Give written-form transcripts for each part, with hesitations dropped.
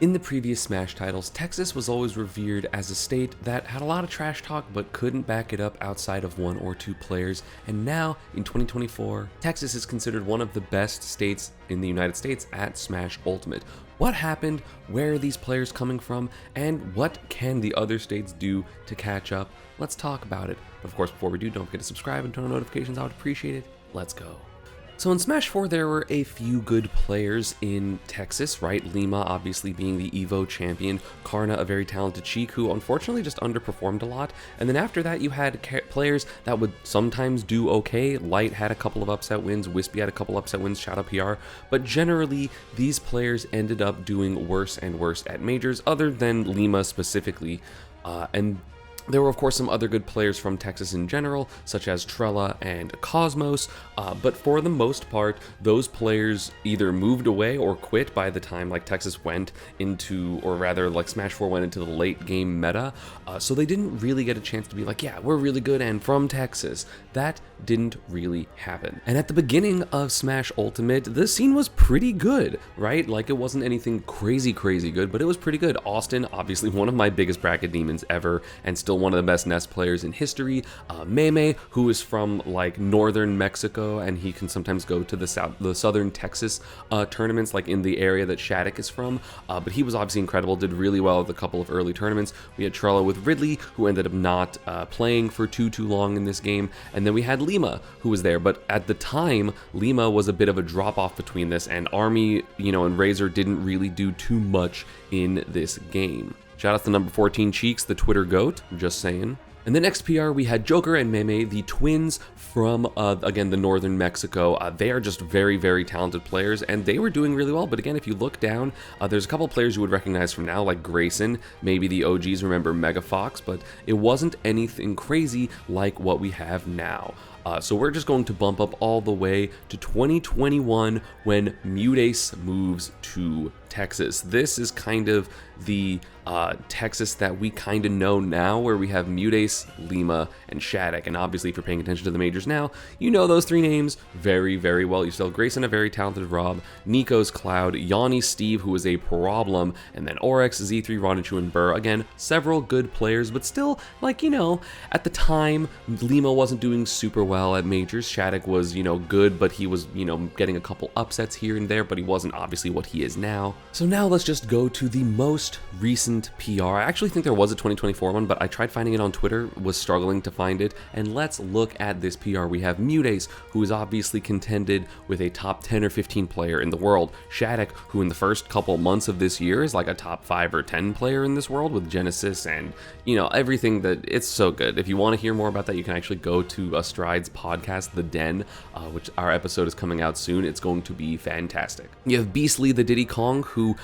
In the previous Smash titles, Texas was always revered as a state that had a lot of trash talk but couldn't back it up outside of one or two players, and now, in 2024, Texas is considered one of the best states in the United States at Smash Ultimate. What happened, where are these players coming from, and what can the other states do to catch up? Let's talk about it. But of course, before we do, don't forget to subscribe and turn on notifications, I would appreciate it. Let's go. So in Smash 4, there were a few good players in Texas, right? Lima obviously being the Evo champion, Karna a very talented Cheek who unfortunately just underperformed a lot, and then after that you had players that would sometimes do okay. Light had a couple of upset wins, Wispy had a couple upset wins, Shadow PR, but generally these players ended up doing worse and worse at majors, other than Lima specifically, and there were, of course, some other good players from Texas in general, such as Trella and Cosmos, but for the most part, those players either moved away or quit by the time like Texas went into, or rather like Smash 4 went into the late game meta, so they didn't really get a chance to be like, yeah, we're really good and from Texas. That didn't really happen. And at the beginning of Smash Ultimate, the scene was pretty good, right? Like it wasn't anything crazy good, but it was pretty good. Austin, obviously one of my biggest bracket demons ever, and still one of the best Nest players in history. Meme, who is from like northern Mexico, and he can sometimes go to the southern Texas tournaments, like in the area that Shattuck is from. But he was obviously incredible, did really well at a couple of early tournaments. We had Trello with Ridley, who ended up not playing for too long in this game, and then we had Lima, who was there. But at the time, Lima was a bit of a drop off between this, and Army, and Razor didn't really do too much in this game. Shout out to number 14 Cheeks, the Twitter GOAT, just saying. And the next PR, we had Joker and Meme, the twins from, again, the northern Mexico. They are just very talented players, and they were doing really well. But again, if you look down, there's a couple players you would recognize from now, like Grayson. Maybe the OGs remember Mega Fox, but it wasn't anything crazy like what we have now. So we're just going to bump up all the way to 2021 when Mutace moves to Texas. This is kind of the Texas that we kind of know now, where we have Mutace, Lima, and Shattuck. And obviously, if you're paying attention to the majors now, you know those three names very well. You still have Grayson, a very talented Rob, Nico's Cloud, Yanni Steve, who is a problem, and then Oryx, Z3, Ronichu, and Burr. Again, several good players, but still, like, at the time, Lima wasn't doing super well at majors. Shattuck was, good, but he was, getting a couple upsets here and there, but he wasn't obviously what he is now. So now let's just go to the most recent PR. I actually think there was a 2024 one, but I tried finding it on Twitter, was struggling to find it, and let's look at this PR. We have Mutace, who is obviously contended with a top 10 or 15 player in the world. Shattuck, who in the first couple months of this year is like a top 5 or 10 player in this world with Genesis and, everything that, it's so good. If you want to hear more about that, you can actually go to Stride's podcast, The Den, which our episode is coming out soon. It's going to be fantastic. You have Beastly, the Diddy Kong, who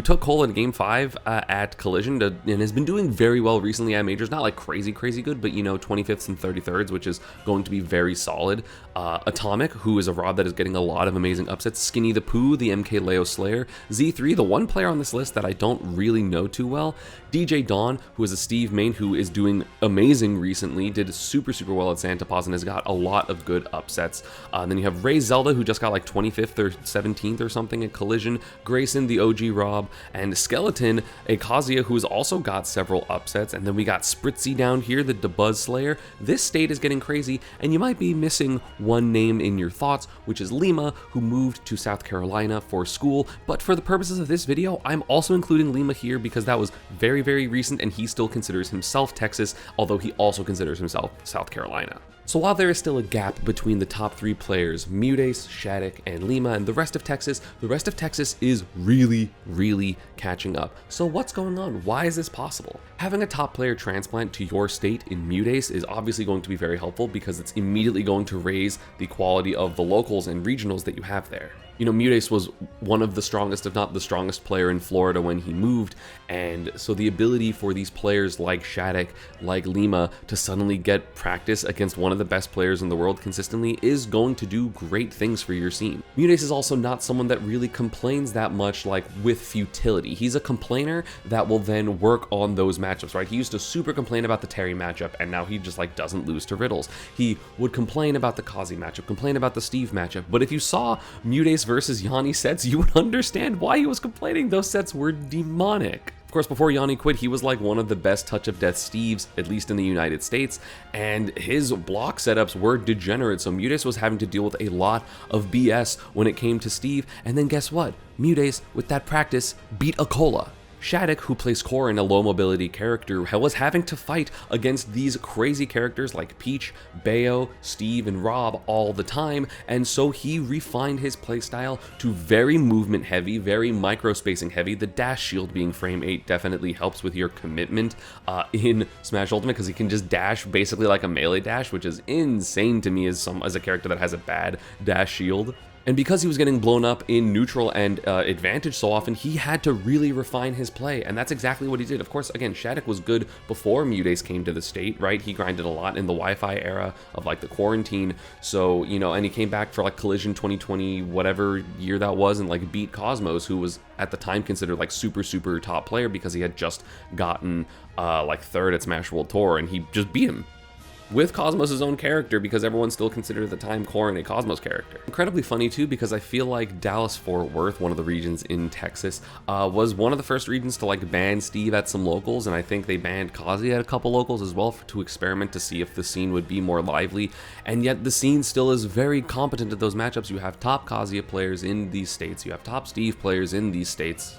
took Cole in Game 5 at Collision and has been doing very well recently at majors. Not like crazy good, but 25th and 33rds, which is going to be very solid. Atomic, who is a Rob that is getting a lot of amazing upsets. Skinny the Pooh, the MK Leo Slayer. Z3, the one player on this list that I don't really know too well. DJ Dawn, who is a Steve main who is doing amazing recently, did super well at Santa Paws and has got a lot of good upsets. Then you have Ray Zelda, who just got like 25th or 17th or something at Collision. Grayson, the OG Rob, and Skeleton, a Kazuya who has also got several upsets. And then we got Spritzy down here, the DeBuzz Slayer. This state is getting crazy, and you might be missing one name in your thoughts, which is Lima, who moved to South Carolina for school. But for the purposes of this video, I'm also including Lima here because that was very recent, and he still considers himself Texas, although he also considers himself South Carolina. So while there is still a gap between the top 3 players, Mutace, Shattuck, and Lima, and the rest of Texas is really catching up. So what's going on? Why is this possible? Having a top player transplant to your state in Mutace is obviously going to be very helpful because it's immediately going to raise the quality of the locals and regionals that you have there. Mutace was one of the strongest, if not the strongest player in Florida when he moved, and so the ability for these players like Shattuck, like Lima, to suddenly get practice against one of the best players in the world consistently is going to do great things for your scene. Mutace is also not someone that really complains that much, like with futility. He's a complainer that will then work on those matchups, right? He used to super complain about the Terry matchup, and now he just like doesn't lose to Riddles. He would complain about the Kazi matchup, complain about the Steve matchup, but if you saw Mutace versus Yanni sets, you would understand why he was complaining. Those sets were demonic. Of course, before Yanni quit, he was like one of the best Touch of Death Steves, at least in the United States, and his block setups were degenerate, so Mutace was having to deal with a lot of BS when it came to Steve, and then guess what? Mutace, with that practice, beat Akola. Shattuck, who plays Corrin, a low mobility character, was having to fight against these crazy characters like Peach, Bayo, Steve, and Rob all the time, and so he refined his playstyle to very movement heavy, very micro spacing heavy. The dash shield being frame 8 definitely helps with your commitment in Smash Ultimate, because he can just dash basically like a melee dash, which is insane to me as a character that has a bad dash shield. And because he was getting blown up in neutral and advantage so often, he had to really refine his play, and that's exactly what he did. Of course, again, Shattuck was good before Mutace came to the state, right? He grinded a lot in the Wi-Fi era of like the quarantine, so, you know, and he came back for like Collision 2020, whatever year that was, and like beat Cosmos, who was at the time considered like super top player because he had just gotten like third at Smash World Tour, and he just beat him with Cosmos' own character, because everyone still considered at the time Corrin a Cosmos character. Incredibly funny too, because I feel like Dallas-Fort Worth, one of the regions in Texas, was one of the first regions to like ban Steve at some locals, and I think they banned Kazi at a couple locals as well to experiment to see if the scene would be more lively, and yet the scene still is very competent at those matchups. You have top Kazuya players in these states, you have top Steve players in these states.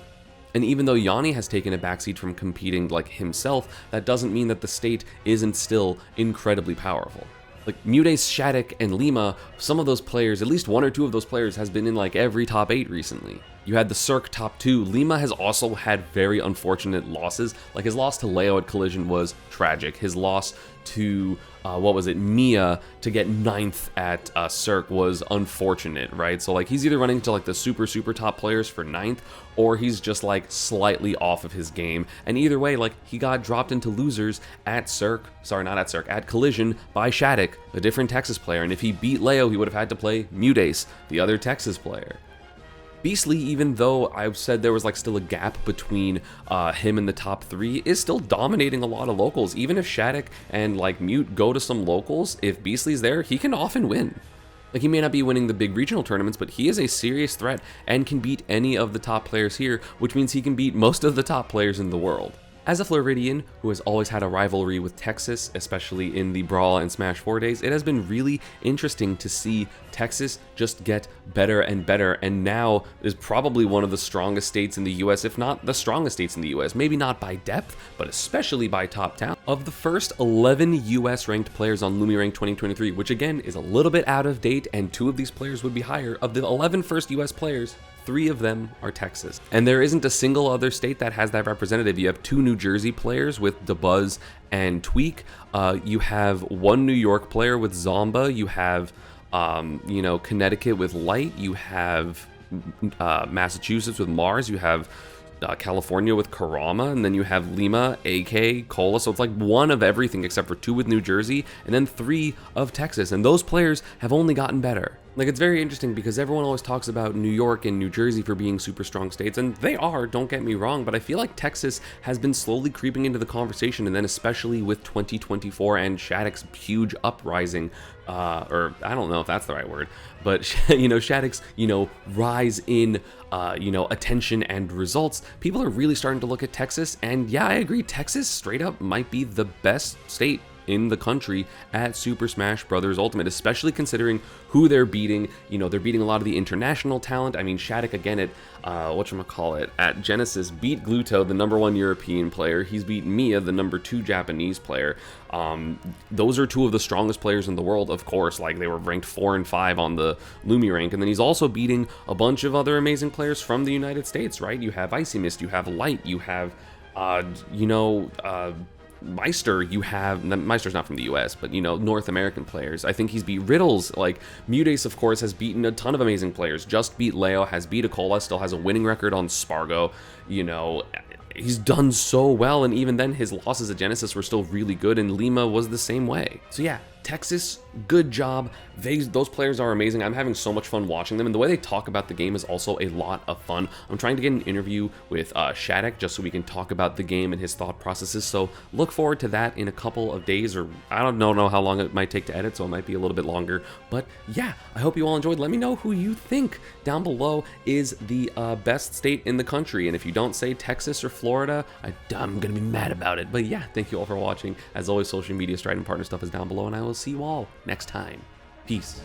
And even though Yanni has taken a backseat from competing like himself, that doesn't mean that the state isn't still incredibly powerful. Like Mutace, Shattuck, and Lima, some of those players, at least one or two of those players, has been in like every top 8 recently. You had the Cirque top 2. Lima has also had very unfortunate losses. Like his loss to Leo at Collision was tragic. His loss to, Mia to get 9th at Cirque was unfortunate, right? So like he's either running into like the super top players for 9th, or he's just like slightly off of his game. And either way, like he got dropped into losers at at Collision by Shattuck, a different Texas player. And if he beat Leo, he would have had to play Mutace, the other Texas player. Beastly, even though I said there was like still a gap between him and the top 3, is still dominating a lot of locals. Even if Shattuck and like Mute go to some locals, if Beastly's there, he can often win. Like he may not be winning the big regional tournaments, but he is a serious threat and can beat any of the top players here, which means he can beat most of the top players in the world. As a Floridian who has always had a rivalry with Texas, especially in the Brawl and Smash 4 days, it has been really interesting to see Texas just get better and better, and now is probably one of the strongest states in the US, if not the strongest states in the US. Maybe not by depth, but especially by top talent. Of the first 11 US ranked players on LumiRank 2023, which again is a little bit out of date, and 2 of these players would be higher, of the 11 first US players, 3 of them are Texas. And there isn't a single other state that has that representative. You have 2 New Jersey players with DeBuzz and Tweak. You have 1 New York player with Zomba. You have, Connecticut with Light. You have Massachusetts with Mars. You have California with Karama, and then you have Lima, AK, Cola. So it's like 1 of everything except for 2 with New Jersey, and then 3 of Texas. And those players have only gotten better. Like, it's very interesting because everyone always talks about New York and New Jersey for being super strong states, and they are, don't get me wrong, but I feel like Texas has been slowly creeping into the conversation, and then especially with 2024 and Shattuck's huge uprising, or I don't know if that's the right word, but, Shattuck's, rise in, attention and results, people are really starting to look at Texas, and yeah, I agree, Texas straight up might be the best state in the country at Super Smash Bros. Ultimate, especially considering who they're beating. They're beating a lot of the international talent. I mean, Shattuck again at at Genesis beat Gluto, the #1 European player. He's beat Mia, the #2 Japanese player. Those are 2 of the strongest players in the world, of course. Like, they were ranked 4 and 5 on the Lumi rank, and then he's also beating a bunch of other amazing players from the United States, right? You have Icy Mist, you have Light, you have Meister, Meister's not from the US, but North American players. I think he's beat Riddles. Like, Mutace, of course, has beaten a ton of amazing players. Just beat Leo, has beat Akola, still has a winning record on Spargo. He's done so well, and even then his losses at Genesis were still really good, and Lima was the same way. So yeah, Texas, good job. Those players are amazing. I'm having so much fun watching them, and the way they talk about the game is also a lot of fun. I'm trying to get an interview with Shattuck just so we can talk about the game and his thought processes, so look forward to that in a couple of days, or I don't know how long it might take to edit, so it might be a little bit longer. But yeah, I hope you all enjoyed. Let me know who you think down below is the best state in the country, and if you don't say Texas or Florida, I'm gonna be mad about it. But yeah, thank you all for watching. As always, social media, Stride, and partner stuff is down below, and I will see you all next time. Peace.